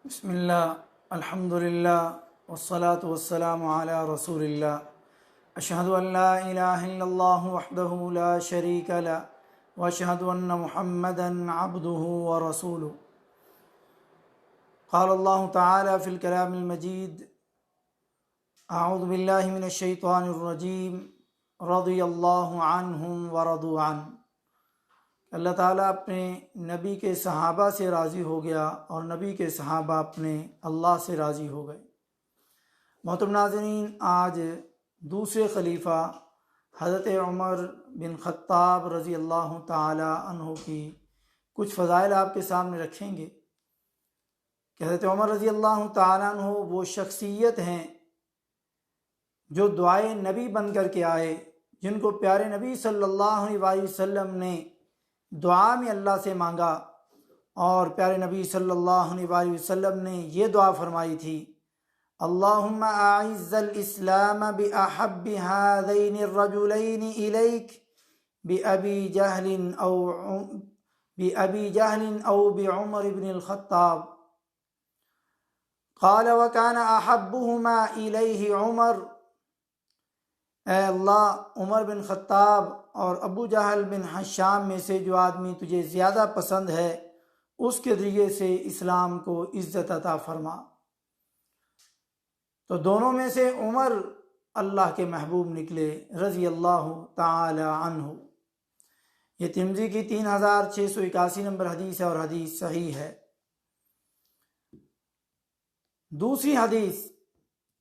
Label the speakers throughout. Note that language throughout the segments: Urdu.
Speaker 1: بسم اللہ الحمد للہ والصلاة والسلام علی رسول اللہ اشہد ان لا الہ الا اللہ وحدہ لا شریک لہ واشہد ان محمدا عبدہ ورسولہ قال اللہ تعالی فی الکلام المجید اعوذ باللہ من الشیطان الرجیم رضی اللہ عنہم ورضوا عنہ۔ اللہ تعالیٰ اپنے نبی کے صحابہ سے راضی ہو گیا اور نبی کے صحابہ اپنے اللہ سے راضی ہو گئے۔ محترم ناظرین، آج دوسرے خلیفہ حضرت عمر بن خطاب رضی اللہ تعالی عنہ کی کچھ فضائل آپ کے سامنے رکھیں گے کہ حضرت عمر رضی اللہ تعالی عنہ وہ شخصیت ہیں جو دعائے نبی بن کر کے آئے، جن کو پیارے نبی صلی اللہ علیہ وسلم نے دعا میں اللہ سے مانگا، اور پیارے نبی صلی اللہ علیہ وسلم نے یہ دعا فرمائی تھی: اللہم اعز الاسلام باحب هذین الرجلین الیک بأبی جہل او بعمر بن الخطاب۔ قال وکان احبہما الیہ عمر، اے اللہ، عمر بن خطاب اور ابو جہل بن حشام میں سے جو آدمی تجھے زیادہ پسند ہے اس کے ذریعے سے اسلام کو عزت عطا فرما۔ تو دونوں میں سے عمر اللہ کے محبوب نکلے رضی اللہ تعالی عنہ۔ یہ ترمذی کی 3681 نمبر حدیث ہے اور حدیث صحیح ہے۔ دوسری حدیث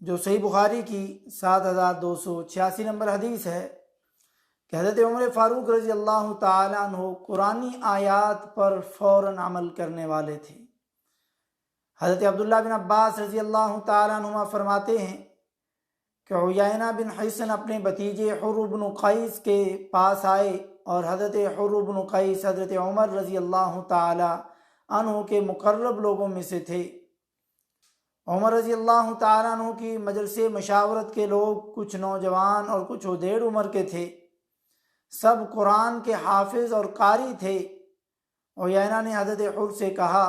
Speaker 1: جو صحیح بخاری کی 7286 نمبر حدیث ہے کہ حضرت عمر فاروق رضی اللہ تعالیٰ عنہ قرآنی آیات پر فوراً عمل کرنے والے تھے۔ حضرت عبداللہ بن عباس رضی اللہ تعالیٰ عنہما فرماتے ہیں کہ عیینہ بن حصن اپنے بھتیجے حر بن قیس کے پاس آئے، اور حضرت حر بن قیس حضرت عمر رضی اللہ تعالیٰ عنہ کے مقرب لوگوں میں سے تھے۔ عمر رضی اللہ تعالیٰ عنہ کی مجلس مشاورت کے لوگ کچھ نوجوان اور کچھ ادھیڑ عمر کے تھے، سب قرآن کے حافظ اور قاری تھے۔ عیینہ نے حضرت حر سے کہا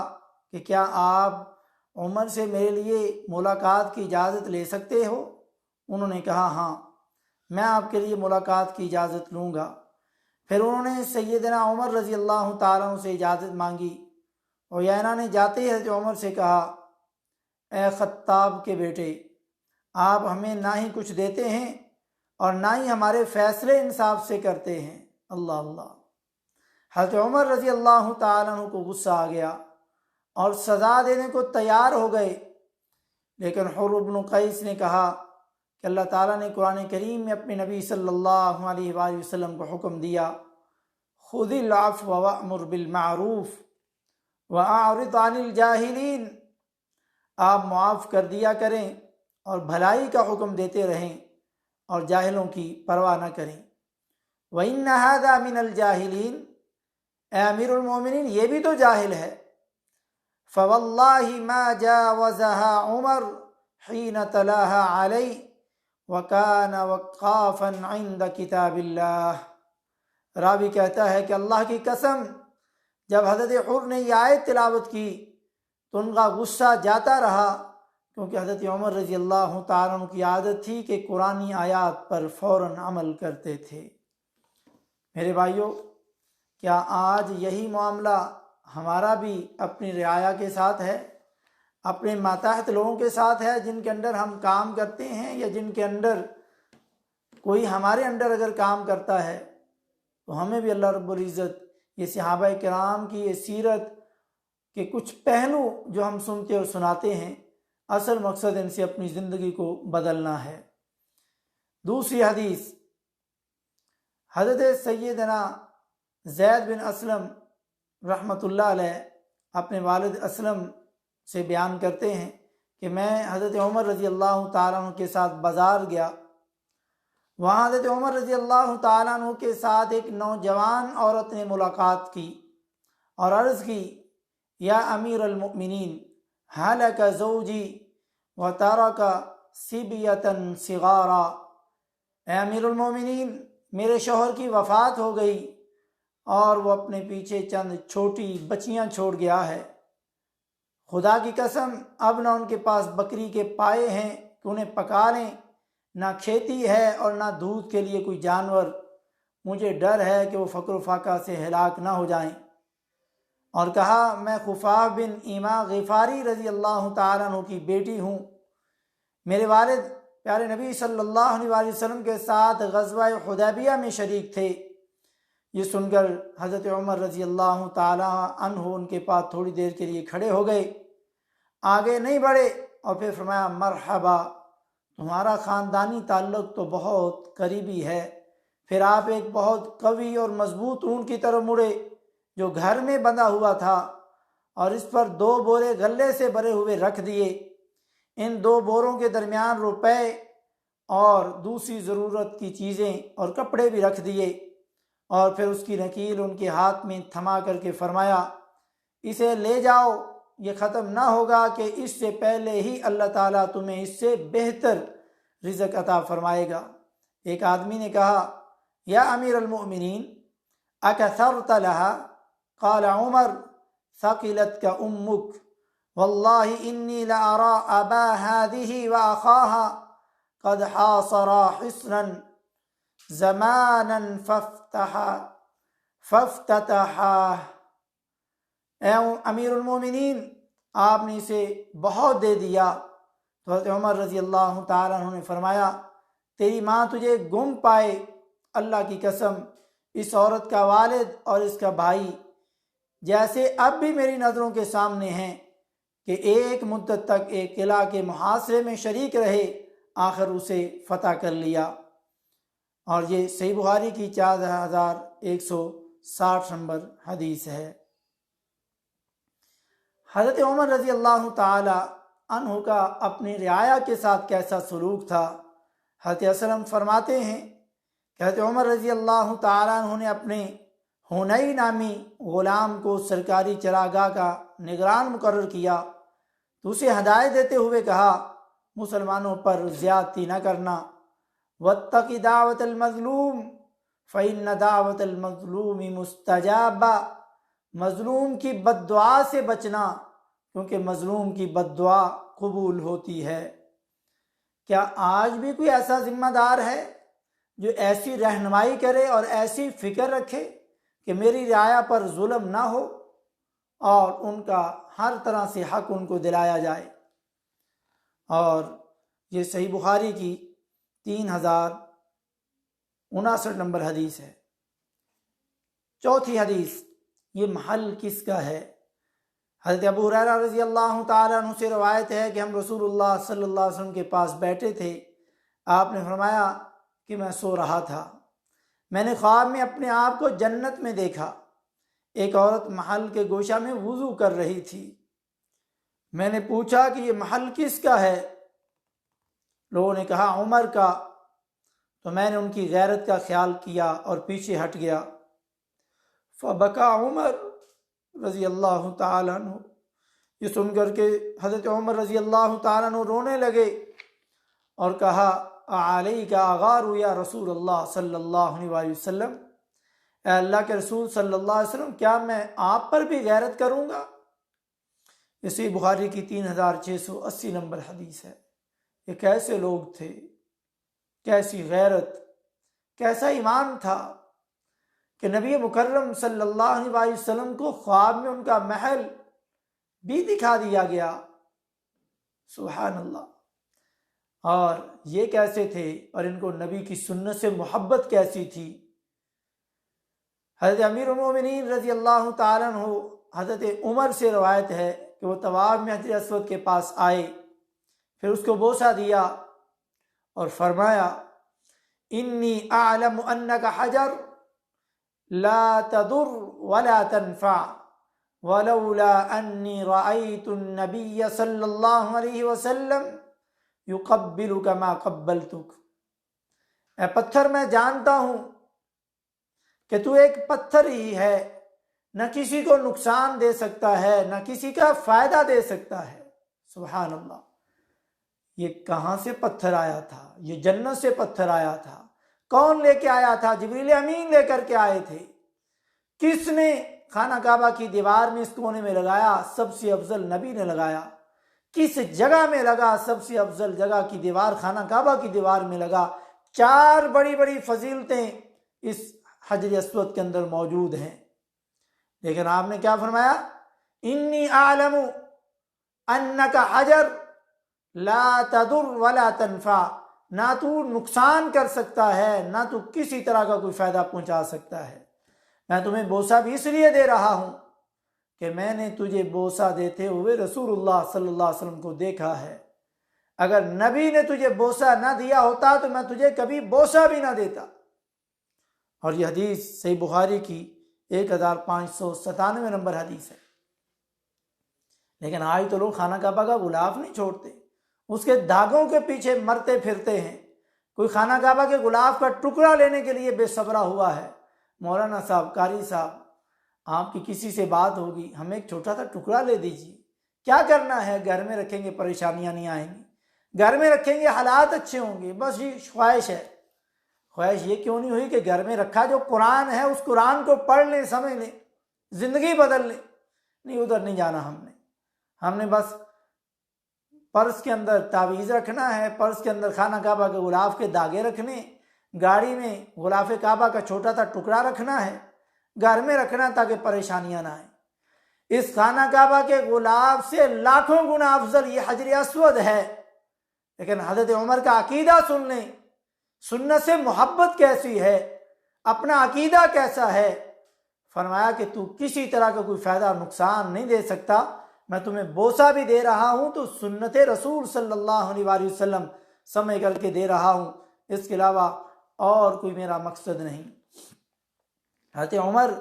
Speaker 1: کہ کیا آپ عمر سے میرے لیے ملاقات کی اجازت لے سکتے ہو؟ انہوں نے کہا ہاں، میں آپ کے لیے ملاقات کی اجازت لوں گا۔ پھر انہوں نے سیدنا عمر رضی اللہ تعالیٰ عنہ سے اجازت مانگی۔ عیینہ نے جاتے ہی حضرت عمر سے کہا: اے خطاب کے بیٹے، آپ ہمیں نہ ہی کچھ دیتے ہیں اور نہ ہی ہمارے فیصلے انصاف سے کرتے ہیں۔ اللہ اللہ۔ حضرت عمر رضی اللہ تعالیٰ عنہ کو غصہ آ گیا اور سزا دینے کو تیار ہو گئے، لیکن حر بن قیس نے کہا کہ اللہ تعالیٰ نے قرآن کریم میں اپنے نبی صلی اللہ علیہ وآلہ وسلم کو حکم دیا: خذ العفو وأمر بالمعروف وأعرض عن الجاہلین، آپ معاف کر دیا کریں اور بھلائی کا حکم دیتے رہیں اور جاہلوں کی پرواہ نہ کریں۔ وَإِنَّ هَذَا مِنَ الْجَاهِلِينَ، اے امیر المومنین یہ بھی تو جاہل ہے۔ فَوَاللَّهِ مَا جَاوَزَهَا عُمَرْ حِينَ تَلَاهَا عَلَيْهِ وَكَانَ وَقَّافًا عِنْدَ كِتَابِ اللَّهِ۔ راوی کہتا ہے کہ اللہ کی قسم، جب حضرت حر نے یہ آیت تلاوت کی تو ان کا غصہ جاتا رہا، کیونکہ حضرت عمر رضی اللہ تعالیٰ عنہ کی عادت تھی کہ قرآنی آیات پر فوراً عمل کرتے تھے۔ میرے بھائیوں، کیا آج یہی معاملہ ہمارا بھی اپنی رعایا کے ساتھ ہے، اپنے ماتحت لوگوں کے ساتھ ہے جن کے اندر ہم کام کرتے ہیں، یا جن کے اندر کوئی ہمارے اندر اگر کام کرتا ہے تو ہمیں بھی اللہ رب العزت یہ صحابہ کرام کی یہ سیرت کہ کچھ پہلو جو ہم سنتے اور سناتے ہیں، اصل مقصد ان سے اپنی زندگی کو بدلنا ہے۔ دوسری حدیث حضرت سیدنا زید بن اسلم رحمۃ اللہ علیہ اپنے والد اسلم سے بیان کرتے ہیں کہ میں حضرت عمر رضی اللہ تعالیٰ عنہ کے ساتھ بازار گیا، وہاں حضرت عمر رضی اللہ تعالیٰ عنہ کے ساتھ ایک نوجوان عورت نے ملاقات کی اور عرض کی: یا امیر المؤمنین، ہلک زوجی وترک صبیۃ صغارا، اے امیر المومنین، میرے شوہر کی وفات ہو گئی اور وہ اپنے پیچھے چند چھوٹی بچیاں چھوڑ گیا ہے۔ خدا کی قسم اب نہ ان کے پاس بکری کے پائے ہیں کہ انہیں پکا لیں، نہ کھیتی ہے اور نہ دودھ کے لیے کوئی جانور، مجھے ڈر ہے کہ وہ فقر و فاقہ سے ہلاک نہ ہو جائیں۔ اور کہا میں خفاف بن ایما غفاری رضی اللہ تعالیٰ عنہ کی بیٹی ہوں، میرے والد پیارے نبی صلی اللہ علیہ وسلم کے ساتھ غزوہ حدیبیہ میں شریک تھے۔ یہ سن کر حضرت عمر رضی اللہ تعالیٰ عنہ ان کے پاس تھوڑی دیر کے لیے کھڑے ہو گئے، آگے نہیں بڑھے، اور پھر فرمایا مرحبا، تمہارا خاندانی تعلق تو بہت قریبی ہے۔ پھر آپ ایک بہت قوی اور مضبوط اونٹ کی طرف مڑے جو گھر میں بندھا ہوا تھا، اور اس پر 2 بورے غلے سے بھرے ہوئے رکھ دیے۔ ان 2 بوروں کے درمیان روپے اور دوسری ضرورت کی چیزیں اور کپڑے بھی رکھ دیے، اور پھر اس کی نکیل ان کے ہاتھ میں تھما کر کے فرمایا اسے لے جاؤ، یہ ختم نہ ہوگا کہ اس سے پہلے ہی اللہ تعالیٰ تمہیں اس سے بہتر رزق عطا فرمائے گا۔ ایک آدمی نے کہا یا امیر المؤمنین اکثرت لها؟ قال عمر ثقلتك امك والله انی لارى ابا هذه واخاها قد حاصرا حصنا زمانا فافتتحا۔ اے امیر المومنین، آپ نے اسے بہت دے دیا۔ تو حضرت عمر رضی اللہ تعالیٰ عنہ نے فرمایا تیری ماں تجھے گم پائے، اللہ کی قسم اس عورت کا والد اور اس کا بھائی جیسے اب بھی میری نظروں کے سامنے ہیں کہ ایک مدت تک ایک قلعہ کے محاصرے میں شریک رہے، آخر اسے فتح کر لیا۔ اور یہ صحیح بخاری کی 4160 نمبر حدیث ہے۔ حضرت عمر رضی اللہ تعالی عنہ کا اپنی رعایا کے ساتھ کیسا سلوک تھا؟ حضرت اسلم فرماتے ہیں کہ حضرت عمر رضی اللہ تعالیٰ عنہ نے اپنے ہنئی نامی غلام کو سرکاری چراگاہ کا نگران مقرر کیا تو اسے ہدایت دیتے ہوئے کہا مسلمانوں پر زیادتی نہ کرنا، واتق دعوت المظلوم فإن دعوت المظلوم مستجابہ، مظلوم کی بد دعا سے بچنا کیونکہ مظلوم کی بد دعا قبول ہوتی ہے۔ کیا آج بھی کوئی ایسا ذمہ دار ہے جو ایسی رہنمائی کرے اور ایسی فکر رکھے کہ میری رعایا پر ظلم نہ ہو اور ان کا ہر طرح سے حق ان کو دلایا جائے؟ اور یہ صحیح بخاری کی 3059 نمبر حدیث ہے۔ چوتھی حدیث، یہ محل کس کا ہے؟ حضرت ابو ہریرہ رضی اللہ تعالیٰ عنہ سے روایت ہے کہ ہم رسول اللہ صلی اللہ علیہ وسلم کے پاس بیٹھے تھے، آپ نے فرمایا کہ میں سو رہا تھا، میں نے خواب میں اپنے آپ کو جنت میں دیکھا، ایک عورت محل کے گوشہ میں وضو کر رہی تھی، میں نے پوچھا کہ یہ محل کس کا ہے؟ لوگوں نے کہا عمر کا، تو میں نے ان کی غیرت کا خیال کیا اور پیچھے ہٹ گیا۔ فبکا عمر رضی اللہ تعالیٰ عنہ، یہ سن کر کے حضرت عمر رضی اللہ تعالیٰ عنہ رونے لگے اور کہا علیک اغار یا رسول اللہ صلی اللہ علیہ وسلم، اے اللہ کے رسول صلی اللہ علیہ وسلم کیا میں آپ پر بھی غیرت کروں گا؟ اسی بخاری کی 3680 نمبر حدیث ہے۔ یہ کیسے لوگ تھے، کیسی غیرت، کیسا ایمان تھا کہ نبی مکرم صلی اللہ علیہ وسلم کو خواب میں ان کا محل بھی دکھا دیا گیا، سبحان اللہ۔ اور یہ کیسے تھے اور ان کو نبی کی سنت سے محبت کیسی تھی؟ حضرت امیر المومنین رضی اللہ تعالیٰ عنہ حضرت عمر سے روایت ہے کہ وہ طواف میں حجر اسود کے پاس آئے، پھر اس کو بوسہ دیا اور فرمایا انی اعلم انک حجر لا تضر ولا تنفع ولولا انی رأیت النبی صلی اللہ علیہ وسلم یقبلک ما قبلتک۔ اے پتھر، میں جانتا ہوں کہ تو ایک پتھر ہی ہے، نہ کسی کو نقصان دے سکتا ہے نہ کسی کا فائدہ دے سکتا ہے۔ سبحان اللہ، یہ کہاں سے پتھر آیا تھا؟ یہ جنت سے پتھر آیا تھا۔ کون لے کے آیا تھا؟ جبریل امین لے کر کے آئے تھے۔ کس نے خانہ کعبہ کی دیوار میں اس کونے میں لگایا، سب سے افضل نبی نے لگایا۔ کس جگہ میں لگا؟ سب سے افضل جگہ کی دیوار، خانہ کعبہ کی دیوار میں لگا۔ 4 بڑی بڑی فضیلتیں اس حجر اسود کے اندر موجود ہیں، لیکن آپ نے کیا فرمایا؟ انی اعلم انک حجر لا تضر ولا تنفع، نہ تو نقصان کر سکتا ہے نہ تو کسی طرح کا کوئی فائدہ پہنچا سکتا ہے۔ میں تمہیں بوسہ بھی اس لیے دے رہا ہوں کہ میں نے تجھے بوسہ دیتے ہوئے رسول اللہ صلی اللہ علیہ وسلم کو دیکھا ہے۔ اگر نبی نے تجھے بوسہ نہ دیا ہوتا تو میں تجھے کبھی بوسہ بھی نہ دیتا۔ اور یہ حدیث صحیح بخاری کی 1597 نمبر حدیث ہے۔ لیکن آج تو لوگ خانہ کعبہ کا غلاف نہیں چھوڑتے، اس کے دھاگوں کے پیچھے مرتے پھرتے ہیں۔ کوئی خانہ کعبہ کے غلاف کا ٹکڑا لینے کے لیے بے صبرا ہوا ہے۔ مولانا صاحب، قاری صاحب، آپ کی کسی سے بات ہوگی، ہمیں ایک چھوٹا سا ٹکڑا لے دیجیے۔ کیا کرنا ہے؟ گھر میں رکھیں گے پریشانیاں نہیں آئیں گی، گھر میں رکھیں گے حالات اچھے ہوں گے، بس یہ خواہش ہے۔ خواہش یہ کیوں نہیں ہوئی کہ گھر میں رکھا جو قرآن ہے اس قرآن کو پڑھ لیں، سمجھ لیں، زندگی بدل لیں؟ نہیں، ادھر نہیں جانا ہم نے بس پرس کے اندر تعویذ رکھنا ہے، پرس کے اندر خانہ کعبہ کے غلاف کے داغے رکھنے، گاڑی میں غلاف کعبہ کا چھوٹا سا ٹکڑا رکھنا ہے، گھر میں رکھنا تاکہ پریشانیاں نہ آئیں۔ اس خانہ کعبہ کے غلاف سے لاکھوں گنا افضل یہ حجر اسود ہے۔ لیکن حضرت عمر کا عقیدہ سن لیں، سنت سے محبت کیسی ہے، اپنا عقیدہ کیسا ہے۔ فرمایا کہ تو کسی طرح کا کوئی فائدہ نقصان نہیں دے سکتا، میں تمہیں بوسہ بھی دے رہا ہوں تو سنت رسول صلی اللہ علیہ وسلم سمجھ کر کے دے رہا ہوں، اس کے علاوہ اور کوئی میرا مقصد نہیں۔ حضرت عمر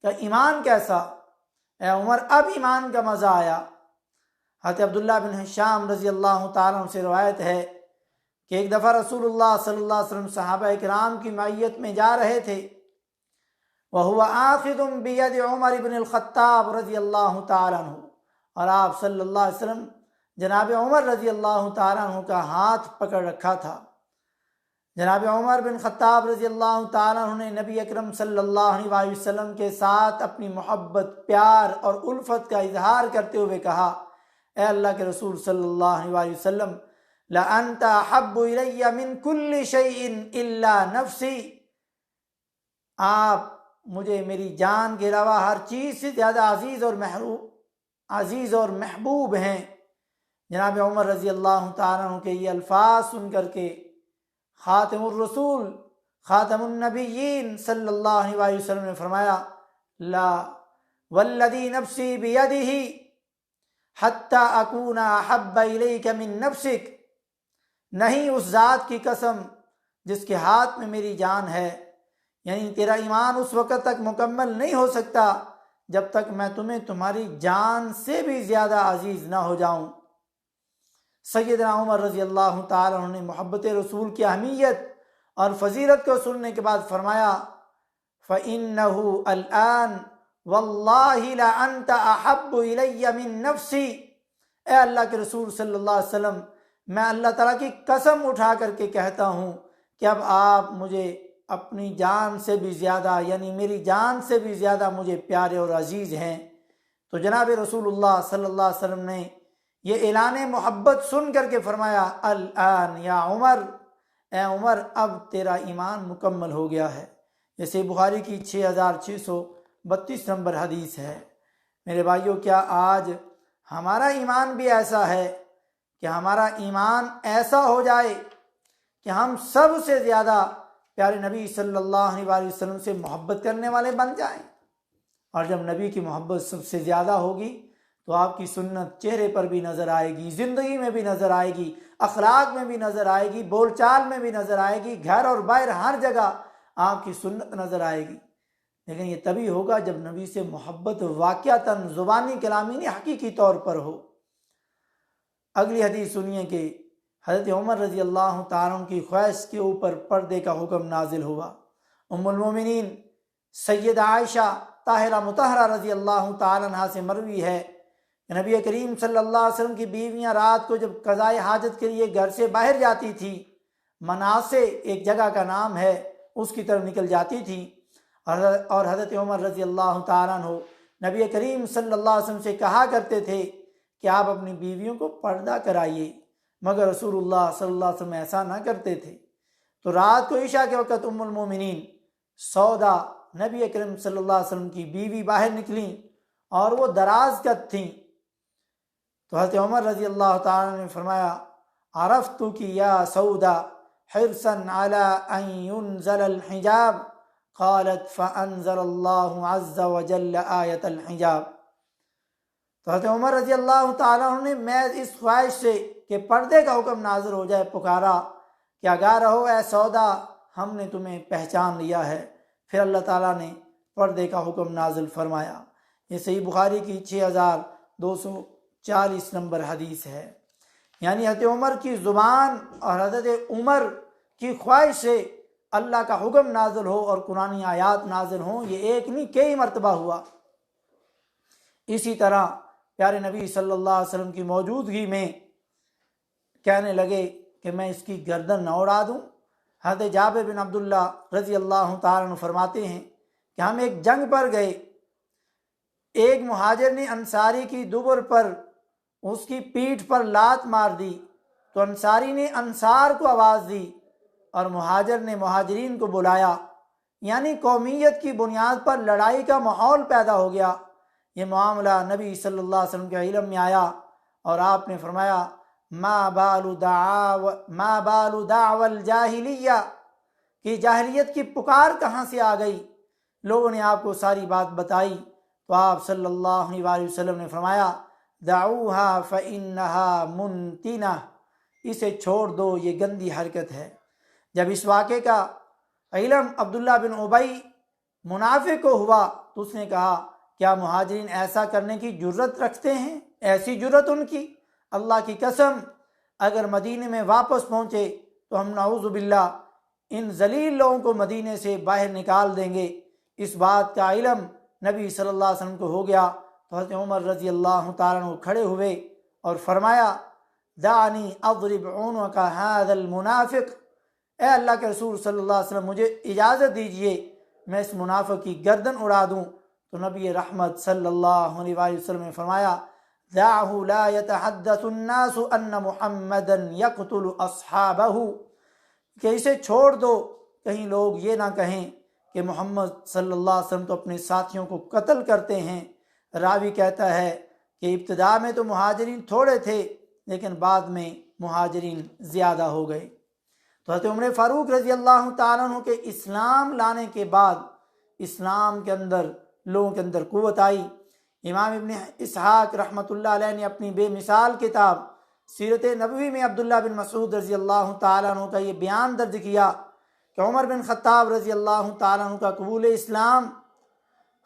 Speaker 1: کا ایمان کیسا؟ اے عمر، اب ایمان کا مزہ آیا۔ حضرت عبداللہ بن حشام رضی اللہ تعالیٰ عنہ سے روایت ہے کہ ایک دفعہ رسول اللہ صلی اللہ علیہ وسلم صحابہ کرام کی معیت میں جا رہے تھے، وَهُوَ آخِذٌ بِيَدِ عمر بن الخطاب رضی اللہ تعالیٰ عنہ، اور آپ صلی اللہ علیہ وسلم جناب عمر رضی اللہ تعالیٰ عنہ کا ہاتھ پکڑ رکھا تھا۔ جناب عمر بن خطاب رضی اللہ تعالیٰ عنہ نے نبی اکرم صلی اللہ علیہ وسلم کے ساتھ اپنی محبت، پیار اور الفت کا اظہار کرتے ہوئے کہا، اے اللہ کے رسول صلی اللہ علیہ وسلم، لَأَنْتَ أَحَبُّ إِلَيَّ مِنْ كُلِّ شَيْءٍ إِلَّا نَفْسِي، آپ مجھے میری جان کے علاوہ ہر چیز سے زیادہ عزیز اور محبوب ہیں۔ جناب عمر رضی اللہ تعالیٰ عنہ کے یہ الفاظ سن کر کے خاتم الرسول، خاتم النبیین صلی اللہ علیہ وسلم نے فرمایا، لا والذی نفسی بیدہ حتی اکون احب الیک من نفسک، نہیں، اس ذات کی قسم جس کے ہاتھ میں میری جان ہے، یعنی تیرا ایمان اس وقت تک مکمل نہیں ہو سکتا جب تک میں تمہیں تمہاری جان سے بھی زیادہ عزیز نہ ہو جاؤں۔ سیدنا عمر رضی اللہ تعالیٰ عنہ نے محبت رسول کی اہمیت اور فضیلت کو سننے کے بعد فرمایا، فَإِنَّهُ الْآنَ وَاللَّهِ لَأَنْتَ أَحَبُّ إِلَيَّ مِن نَفْسِي، اے اللہ کے رسول صلی اللہ علیہ وسلم، میں اللہ تعالیٰ کی قسم اٹھا کر کے کہتا ہوں کہ اب آپ مجھے اپنی جان سے بھی زیادہ، یعنی میری جان سے بھی زیادہ مجھے پیارے اور عزیز ہیں۔ تو جناب رسول اللہ صلی اللہ علیہ وسلم نے یہ اعلان محبت سن کر کے فرمایا، الآن یا عمر، اے عمر، اب تیرا ایمان مکمل ہو گیا ہے۔ یہ صحیح بخاری کی 6632 نمبر حدیث ہے۔ میرے بھائیوں، کیا آج ہمارا ایمان بھی ایسا ہے کہ ہمارا ایمان ایسا ہو جائے کہ ہم سب سے زیادہ پیارے نبی صلی اللہ علیہ وسلم سے محبت کرنے والے بن جائیں؟ اور جب نبی کی محبت سب سے زیادہ ہوگی تو آپ کی سنت چہرے پر بھی نظر آئے گی، زندگی میں بھی نظر آئے گی، اخلاق میں بھی نظر آئے گی، بول چال میں بھی نظر آئے گی، گھر اور باہر ہر جگہ آپ کی سنت نظر آئے گی۔ لیکن یہ تبھی ہوگا جب نبی سے محبت واقعتاً زبانی کلامی نہیں، حقیقی طور پر ہو۔ اگلی حدیث سنیے کہ حضرت عمر رضی اللہ تعالیٰ عنہ کی خواہش کے اوپر پردے کا حکم نازل ہوا۔ ام المومنین سید عائشہ طاہرہ مطہرہ رضی اللہ تعالیٰ عنہ سے مروی ہے کہ نبی کریم صلی اللہ علیہ وسلم کی بیویاں رات کو جب قضائے حاجت کے لیے گھر سے باہر جاتی تھی، مناسے ایک جگہ کا نام ہے، اس کی طرف نکل جاتی تھی، اور حضرت عمر رضی اللہ تعالیٰ عنہ نبی کریم صلی اللہ علیہ وسلم سے کہا کرتے تھے کہ آپ اپنی بیویوں کو پردہ کرائیے، مگر رسول اللہ صلی اللہ علیہ وسلم ایسا نہ کرتے تھے۔ تو رات کو عشاء کے وقت ام المومنین سودا نبی کریم صلی اللہ علیہ وسلم کی بیوی باہر نکلیں اور وہ دراز قد تھیں، تو حضرت عمر رضی اللہ تعالیٰ نے فرمایا عرفت کی یا سودا حرصا علی ان ينزل الحجاب قالت فانزل اللہ عز وجل آیت الحجاب۔ تو حضرت عمر رضی اللہ تعالیٰ عنہ نے محض اس خواہش سے کہ پردے کا حکم نازل ہو جائے پکارا کہ آگاہ رہو اے سودا، ہم نے تمہیں پہچان لیا ہے۔ پھر اللہ تعالیٰ نے پردے کا حکم نازل فرمایا۔ یہ صحیح بخاری کی 6240 نمبر حدیث ہے۔ یعنی حضرت عمر کی زبان اور حضرت عمر کی خواہش سے اللہ کا حکم نازل ہو اور قرآنی آیات نازل ہوں، یہ ایک نہیں کئی مرتبہ ہوا۔ اسی طرح پیارے نبی صلی اللہ علیہ وسلم کی موجودگی میں کہنے لگے کہ میں اس کی گردن نہ اڑا دوں۔ حضرت جابر بن عبداللہ رضی اللہ تعالیٰ عنہ فرماتے ہیں کہ ہم ایک جنگ پر گئے، ایک مہاجر نے انصاری کی دبر پر اس کی پیٹھ پر لات مار دی، تو انصاری نے انصار کو آواز دی اور مہاجر نے مہاجرین کو بلایا، یعنی قومیت کی بنیاد پر لڑائی کا ماحول پیدا ہو گیا۔ یہ معاملہ نبی صلی اللہ علیہ وسلم کے علم میں آیا اور آپ نے فرمایا ما بال دعوى الجاہلیہ، کہ جاہلیت کی پکار کہاں سے آ گئی۔ لوگوں نے آپ کو ساری بات بتائی تو آپ صلی اللہ علیہ وسلم نے فرمایا دعوها فإنها منتنہ، اسے چھوڑ دو، یہ گندی حرکت ہے۔ جب اس واقعے کا علم عبداللہ بن ابی منافق کو ہوا تو اس نے کہا کیا مہاجرین ایسا کرنے کی جرت رکھتے ہیں؟ ایسی جرت ان کی، اللہ کی قسم اگر مدینے میں واپس پہنچے تو ہم نعوذ باللہ ان ذلیل لوگوں کو مدینے سے باہر نکال دیں گے۔ اس بات کا علم نبی صلی اللہ علیہ وسلم کو ہو گیا تو حضرت عمر رضی اللہ تعالیٰ عنہ کھڑے ہوئے اور فرمایا دعنی اضرب عنق هذا المنافق، اے اللہ کے رسول صلی اللہ علیہ وسلم مجھے اجازت دیجئے میں اس منافق کی گردن اڑا دوں۔ تو نبی رحمت صلی اللہ علیہ وسلم نے فرمایا دعه لا يتحدث الناس ان محمدا يقتل اصحابه، کہ اسے چھوڑ دو، کہیں لوگ یہ نہ کہیں کہ محمد صلی اللہ علیہ وسلم تو اپنے ساتھیوں کو قتل کرتے ہیں۔ راوی کہتا ہے کہ ابتدا میں تو مہاجرین تھوڑے تھے لیکن بعد میں مہاجرین زیادہ ہو گئے۔ تو حضرت عمر فاروق رضی اللہ تعالیٰ عنہ کے اسلام لانے کے بعد اسلام کے اندر لوگوں کے اندر قوت آئی۔ امام ابن اسحاق رحمۃ اللہ علیہ نے اپنی بے مثال کتاب سیرت نبوی میں عبداللہ بن مسعود رضی اللہ تعالیٰ عنہ کا یہ بیان درج کیا کہ عمر بن خطاب رضی اللہ تعالیٰ عنہ کا قبول اسلام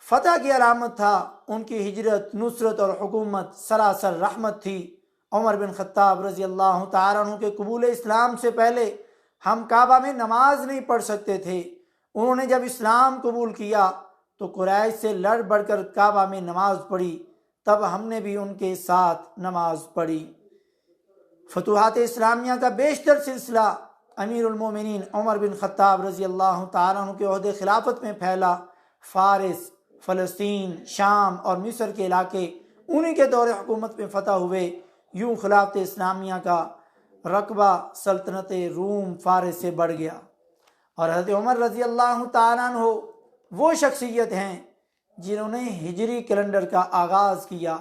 Speaker 1: فتح کی علامت تھا، ان کی ہجرت، نصرت اور حکومت سراسر رحمت تھی۔ عمر بن خطاب رضی اللہ تعالیٰ عنہ کے قبول اسلام سے پہلے ہم کعبہ میں نماز نہیں پڑھ سکتے تھے، انہوں نے جب اسلام قبول کیا تو قریش سے لڑ بڑھ کر کعبہ میں نماز پڑھی، تب ہم نے بھی ان کے ساتھ نماز پڑھی۔ فتوحات اسلامیہ کا بیشتر سلسلہ امیر المومنین عمر بن خطاب رضی اللہ تعالیٰ عنہ کے عہد خلافت میں پھیلا۔ فارس، فلسطین، شام اور مصر کے علاقے انہی کے دور حکومت میں فتح ہوئے۔ یوں خلافت اسلامیہ کا رقبہ سلطنت روم فارس سے بڑھ گیا۔ اور حضرت عمر رضی اللہ تعالیٰ عنہ وہ شخصیت ہیں جنہوں نے ہجری کیلنڈر کا آغاز کیا۔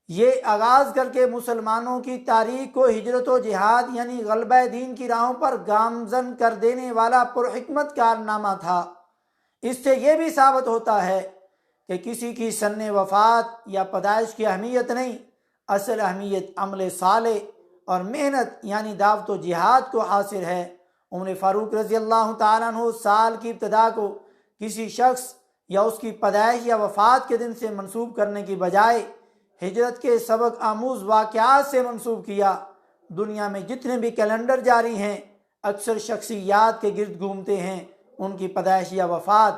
Speaker 1: یہ آغاز کر کے مسلمانوں کی تاریخ کو ہجرت و جہاد یعنی غلبہ دین کی راہوں پر گامزن کر دینے والا پرحکمت کارنامہ تھا۔ اس سے یہ بھی ثابت ہوتا ہے کہ کسی کی سن وفات یا پیدائش کی اہمیت نہیں، اصل اہمیت عمل صالح اور محنت یعنی دعوت و جہاد کو حاصل ہے۔ عمر فاروق رضی اللہ تعالیٰ عنہ سال کی ابتدا کو کسی شخص یا اس کی پیدائش یا وفات کے دن سے منسوب کرنے کی بجائے ہجرت کے سبق آموز واقعات سے منسوب کیا۔ دنیا میں جتنے بھی کیلنڈر جاری ہیں اکثر شخصیات کے گرد گھومتے ہیں، ان کی پیدائش یا وفات،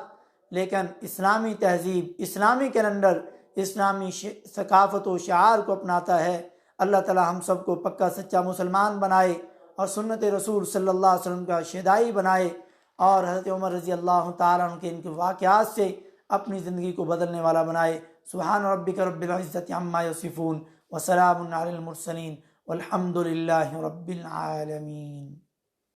Speaker 1: لیکن اسلامی تہذیب، اسلامی کیلنڈر اسلامی ثقافت و شعار کو اپناتا ہے۔ اللہ تعالی ہم سب کو پکا سچا مسلمان بنائے اور سنت رسول صلی اللہ علیہ وسلم کا شہدائی بنائے۔ اور حضرت عمر رضی اللہ تعالیٰ عنہ کے ان کے واقعات سے اپنی زندگی کو بدلنے والا بنائے۔ سبحان ربک رب العزت عما یصفون وسلام علی المرسلین والحمد للہ رب العالمین۔